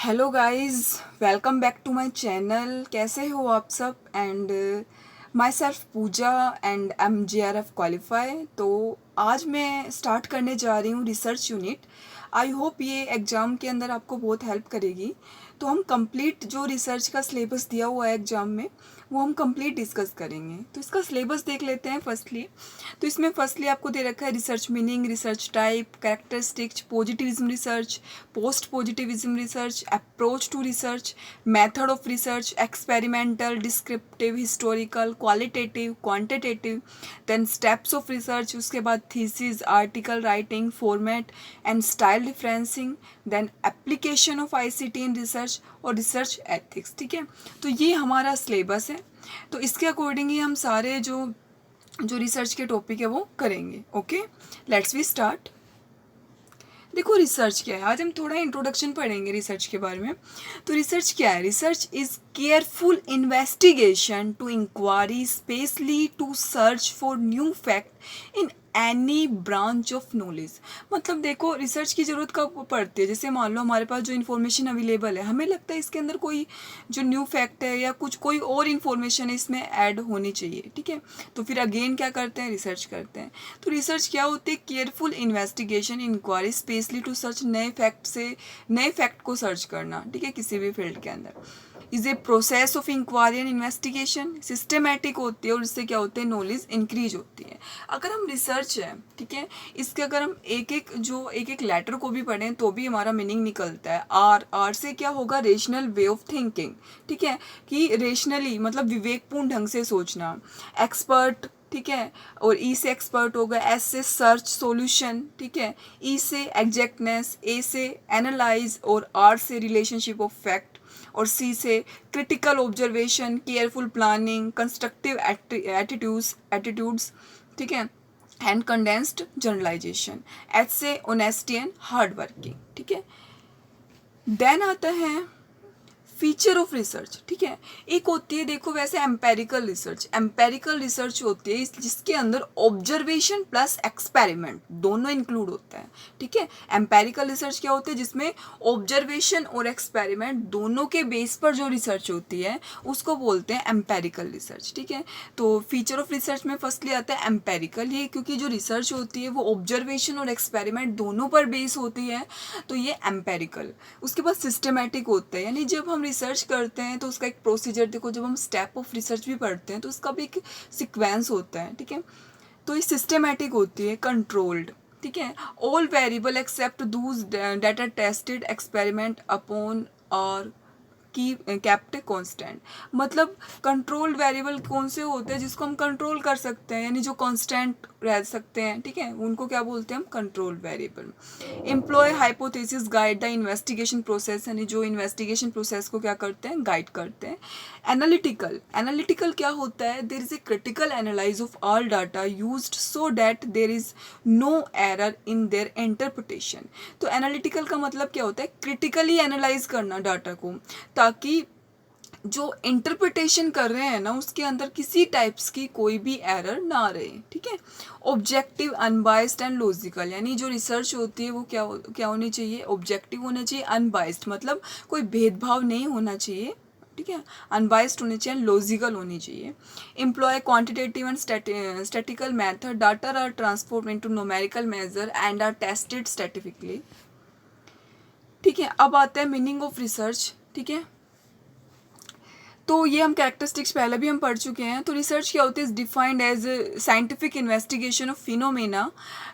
Hello guys, welcome back to my channel. कैसे हो आप सब? And myself Pooja and M J R F qualify. तो आज मैं स्टार्ट करने जा रही हूँ रिसर्च यूनिट। आई होप ये एग्ज़ाम के अंदर आपको बहुत हेल्प करेगी। तो हम कंप्लीट जो रिसर्च का सिलेबस दिया हुआ है एग्ज़ाम में वो हम कंप्लीट डिस्कस करेंगे। तो इसका सिलेबस देख लेते हैं फर्स्टली। तो इसमें फर्स्टली आपको दे रखा है research meaning, research type, characteristics, positivism research, post positivism research, approach to research, method of research, experimental, descriptive, historical, qualitative, quantitative, then steps of research, उसके बाद thesis, article writing, format and style differencing, then application of ICT in research और research ethics. ठीक है, तो ये हमारा syllabus है। तो इसके अकॉर्डिंग ही हम सारे जो जो रिसर्च के टॉपिक है वो करेंगे। Okay, let's we start. देखो रिसर्च क्या है, आज हम थोड़ा इंट्रोडक्शन पढ़ेंगे रिसर्च के बारे में। तो रिसर्च क्या है? Research is careful investigation to inquiry specially to search for new fact in any branch of knowledge. मतलब देखो रिसर्च की ज़रूरत कब पड़ती है? जैसे मान लो हमारे पास जो इन्फॉर्मेशन अवेलेबल है, हमें लगता है इसके अंदर कोई जो न्यू फैक्ट है या कुछ कोई और इन्फॉर्मेशन इसमें ऐड होनी चाहिए। ठीक है, तो फिर अगेन क्या करते हैं? रिसर्च करते हैं। तो रिसर्च क्या होती है? Careful investigation inquiry specially to search, नए फैक्ट को सर्च करना। ठीक है, किसी भी फील्ड के अंदर। Is a process of inquiry and investigation, systematic होती है और इससे क्या होते हैं? नॉलेज इंक्रीज होती है। अगर हम रिसर्च है, ठीक है, इसके अगर हम एक एक लेटर को भी पढ़ें तो भी हमारा मीनिंग निकलता है। आर से क्या होगा? Rational way of thinking. ठीक है, कि रेशनली मतलब विवेकपूर्ण ढंग से सोचना। एक्सपर्ट, ठीक है, और ई से एक्सपर्ट होगा, एस से सर्च सॉल्यूशन, ठीक है, ई से एग्जैक्टनेस, ए से एनालाइज और आर से रिलेशनशिप ऑफ फैक्ट और सी से critical observation, careful planning, constructive attitudes, ठीक है, एंड कंडेंस्ड जनरलाइजेशन। एच से ऑनेस्टी एंड हार्ड वर्किंग। ठीक है, देन आता है फीचर ऑफ रिसर्च। ठीक है, एक होती है देखो वैसे एम्पेरिकल रिसर्च। एम्पेरिकल रिसर्च होती है जिसके अंदर ऑब्जर्वेशन प्लस एक्सपेरिमेंट दोनों इंक्लूड होता है। ठीक है, एम्पेरिकल रिसर्च क्या होती है? जिसमें ऑब्जर्वेशन और एक्सपेरिमेंट दोनों के बेस पर जो रिसर्च होती है उसको बोलते हैं एम्पेरिकल रिसर्च। ठीक है, तो फीचर ऑफ रिसर्च में फर्स्टली आता है एम्पेरिकल, ये क्योंकि जो रिसर्च होती है वो ऑब्जर्वेशन और एक्सपेरिमेंट दोनों पर बेस होती है, तो ये एम्पेरिकल। उसके बाद सिस्टमेटिक होता है, यानी जब हम रिसर्च करते हैं तो उसका एक प्रोसीजर देखो, जब हम स्टेप ऑफ रिसर्च भी पढ़ते हैं तो उसका भी एक सीक्वेंस होता है। ठीक है, तो ये सिस्टमेटिक होती है। कंट्रोल्ड, ठीक है, all variable except those data tested experiment upon are की कैप्ट कांस्टेंट। मतलब कंट्रोल्ड वेरिएबल कौन से होते हैं? जिसको हम कंट्रोल कर सकते हैं, यानी जो कांस्टेंट रह सकते हैं। ठीक है, उनको क्या बोलते हैं हम? Controlled variable. Employ hypothesis guide the investigation process, यानी जो इन्वेस्टिगेशन प्रोसेस को क्या करते हैं? गाइड करते हैं। एनालिटिकल, एनालिटिकल क्या होता है? There is a critical analyse of all data used so that there is no error in their interpretation. तो एनालिटिकल का मतलब क्या होता है? क्रिटिकली एनालाइज करना डाटा को, ताकि जो इंटरप्रिटेशन कर रहे हैं ना उसके अंदर किसी टाइप्स की कोई भी एरर ना रहे। ठीक है, ऑब्जेक्टिव, अनबाइस्ड एंड लॉजिकल, यानी जो रिसर्च होती है वो क्या होनी चाहिए? ऑब्जेक्टिव होना चाहिए, अनबाइस्ड मतलब कोई भेदभाव नहीं होना चाहिए। ठीक है, अनबाइस्ड होनी चाहिए, लॉजिकल होनी चाहिए। Employ quantitative and statical method, data are transform into numerical measure and are tested statistically. ठीक है, अब आता है मीनिंग ऑफ रिसर्च। ठीक है, तो ये हम कैरेक्टरिस्टिक्स पहले भी हम पढ़ चुके हैं। तो रिसर्च क्या होती है? Is defined as scientific investigation of phenomena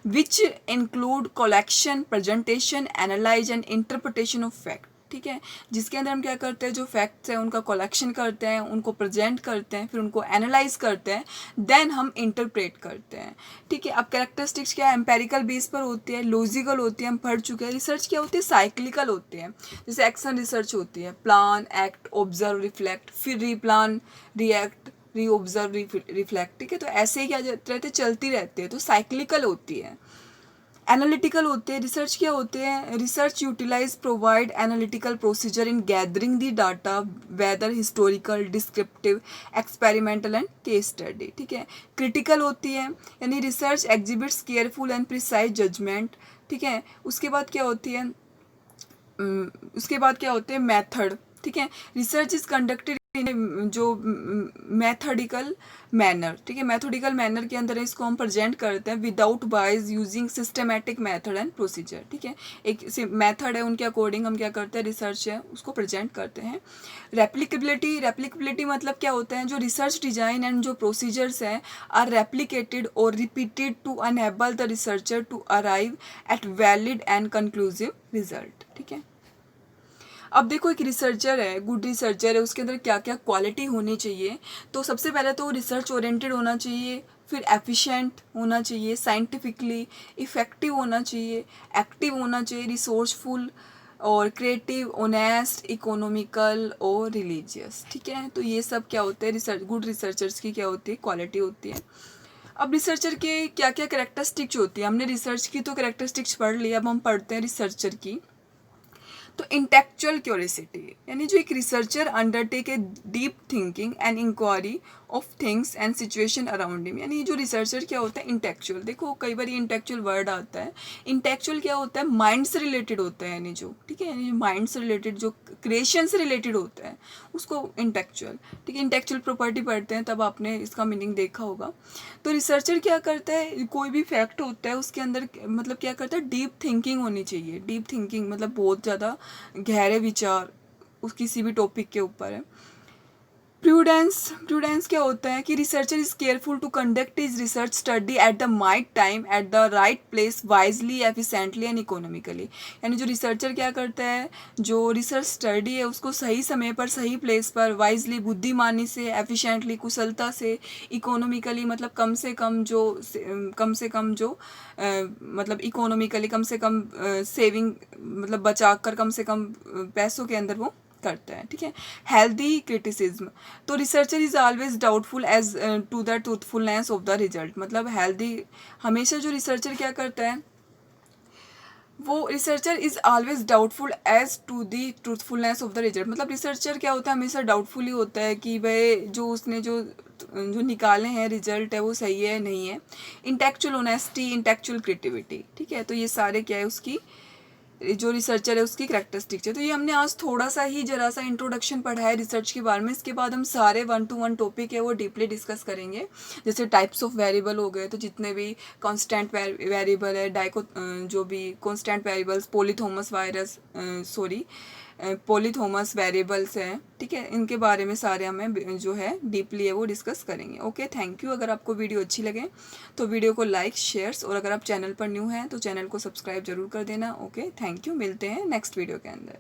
which include collection, presentation, analyse and interpretation of fact. ठीक है, जिसके अंदर हम क्या करते हैं? जो फैक्ट्स हैं उनका कलेक्शन करते हैं, उनको प्रेजेंट करते हैं, फिर उनको एनालाइज करते हैं, देन हम इंटरप्रेट करते हैं। ठीक है, अब कैरेक्टरिस्टिक्स क्या है? एम्पेरिकल बेस पर होती है, लॉजिकल होती है, हम पढ़ चुके हैं। रिसर्च क्या होती है? साइक्लिकल होती है। जैसे एक्शन रिसर्च होती है, प्लान, एक्ट, ऑब्जर्व, रिफ्लेक्ट, फिर रीप्लान, रिएक्ट, री ऑब्जर्व, रिफ्लेक्ट। ठीक है, तो ऐसे ही क्या रहते? चलती रहती है, तो साइक्लिकल होती है। एनालिटिकल होते हैं। रिसर्च क्या होते हैं? Research utilise provide analytical procedure in gathering the data, whether historical, descriptive, experimental and case study. ठीक है, क्रिटिकल होती है, यानी research exhibits careful and precise judgement. ठीक है, उसके बाद क्या होती है? उसके बाद क्या होते हैं मेथड, ठीक है। रिसर्च इज कंडक्टेड इन जो मैथोडिकल मैनर, ठीक है। मैथोडिकल मैनर के अंदर इसको हम प्रेजेंट करते हैं without bias using systematic method and procedure, ठीक है। एक मेथड है उनके अकॉर्डिंग हम क्या करते हैं, रिसर्च है उसको प्रेजेंट करते हैं। रेप्लिकेबिलिटी, रेप्लिकेबिलिटी मतलब क्या होता है, जो रिसर्च डिजाइन एंड जो प्रोसीजर्स हैं आर रेप्लिकेटेड और repeated to enable the researcher to arrive at valid and conclusive result, ठीक है। अब देखो एक रिसर्चर है, गुड रिसर्चर है, उसके अंदर क्या क्या क्वालिटी होनी चाहिए। तो सबसे पहले तो रिसर्च ओरिएंटेड होना चाहिए, फिर एफिशिएंट होना चाहिए, साइंटिफिकली इफ़ेक्टिव होना चाहिए, एक्टिव होना चाहिए, रिसोर्सफुल और क्रिएटिव, ऑनेस्ट, इकोनॉमिकल और रिलीजियस, ठीक है। तो ये सब क्या होते हैं, रिसर्च गुड रिसर्चर्स की क्या होती है, क्वालिटी होती है। अब रिसर्चर के क्या क्या कैरेक्टरिस्टिक्स होती है, हमने रिसर्च की तो कैरेक्टरिस्टिक्स पढ़ ली, अब हम पढ़ते हैं रिसर्चर की। तो इंटेलेक्चुअल क्यूरियोसिटी यानी जो एक researcher undertake a deep thinking and inquiry of things and situation around him, यानी जो रिसर्चर क्या होता है इंटेलेक्चुअल। देखो कई बार इंटेलेक्चुअल वर्ड आता है, इंटेलेक्चुअल क्या होता है, माइंड से रिलेटेड होता है, यानी जो, ठीक है, यानी माइंड से रिलेटेड, जो क्रिएशन से रिलेटेड होता है उसको इंटेलेक्चुअल, ठीक है। इंटेलेक्चुअल प्रॉपर्टी पढ़ते हैं तब आपने इसका मीनिंग देखा होगा। तो रिसर्चर क्या करता है, कोई भी फैक्ट होता है उसके अंदर मतलब क्या करता है, डीप थिंकिंग होनी चाहिए। डीप थिंकिंग मतलब बहुत ज़्यादा गहरे विचार उस किसी भी टॉपिक के ऊपर है। प्रूडेंस, प्रूडेंस क्या होता है कि researcher is careful to conduct his research study at the right time at the right place wisely efficiently and economically, यानी जो रिसर्चर क्या करता है, जो रिसर्च स्टडी है उसको सही समय पर सही प्लेस पर वाइजली, बुद्धिमानी से, एफिशिएंटली कुशलता से, इकोनॉमिकली मतलब कम से कम जो मतलब इकोनॉमिकली कम से कम सेविंग मतलब बचा कर कम से कम पैसों के अंदर वो करता है, ठीक है। हेल्दी क्रिटिसिज्म, तो researcher is always doubtful as to the truthfulness of the result, मतलब हेल्दी, हमेशा जो रिसर्चर क्या करता है, वो researcher is always doubtful as to the truthfulness of the result, मतलब रिसर्चर क्या होता है, हमेशा डाउटफुल ही होता है कि वह जो उसने जो निकाले हैं रिजल्ट है वो सही है नहीं है। इंटेलेक्चुअल ऑनेस्टी, इंटेलेक्चुअल क्रिएटिविटी, ठीक है। तो ये सारे क्या है उसकी, जो रिसर्चर है उसकी कैरेक्टरिस्टिक्स है। तो ये हमने आज थोड़ा सा ही जरा सा इंट्रोडक्शन पढ़ा है रिसर्च के बारे में। इसके बाद हम सारे 1-to-1 टॉपिक है वो डीपली डिस्कस करेंगे, जैसे टाइप्स ऑफ वेरिएबल हो गए, तो जितने भी कांस्टेंट वेरिएबल है, जो भी कांस्टेंट वेरिएबल्स, पॉलीथोमस वेरिएबल्स हैं, ठीक है, इनके बारे में सारे हमें जो है डीपली है वो डिस्कस करेंगे। Okay, thank you. अगर आपको वीडियो अच्छी लगे तो वीडियो को लाइक, शेयर्स, और अगर आप चैनल पर न्यू हैं तो चैनल को सब्सक्राइब जरूर कर देना। Okay, thank you. मिलते हैं नेक्स्ट वीडियो के अंदर।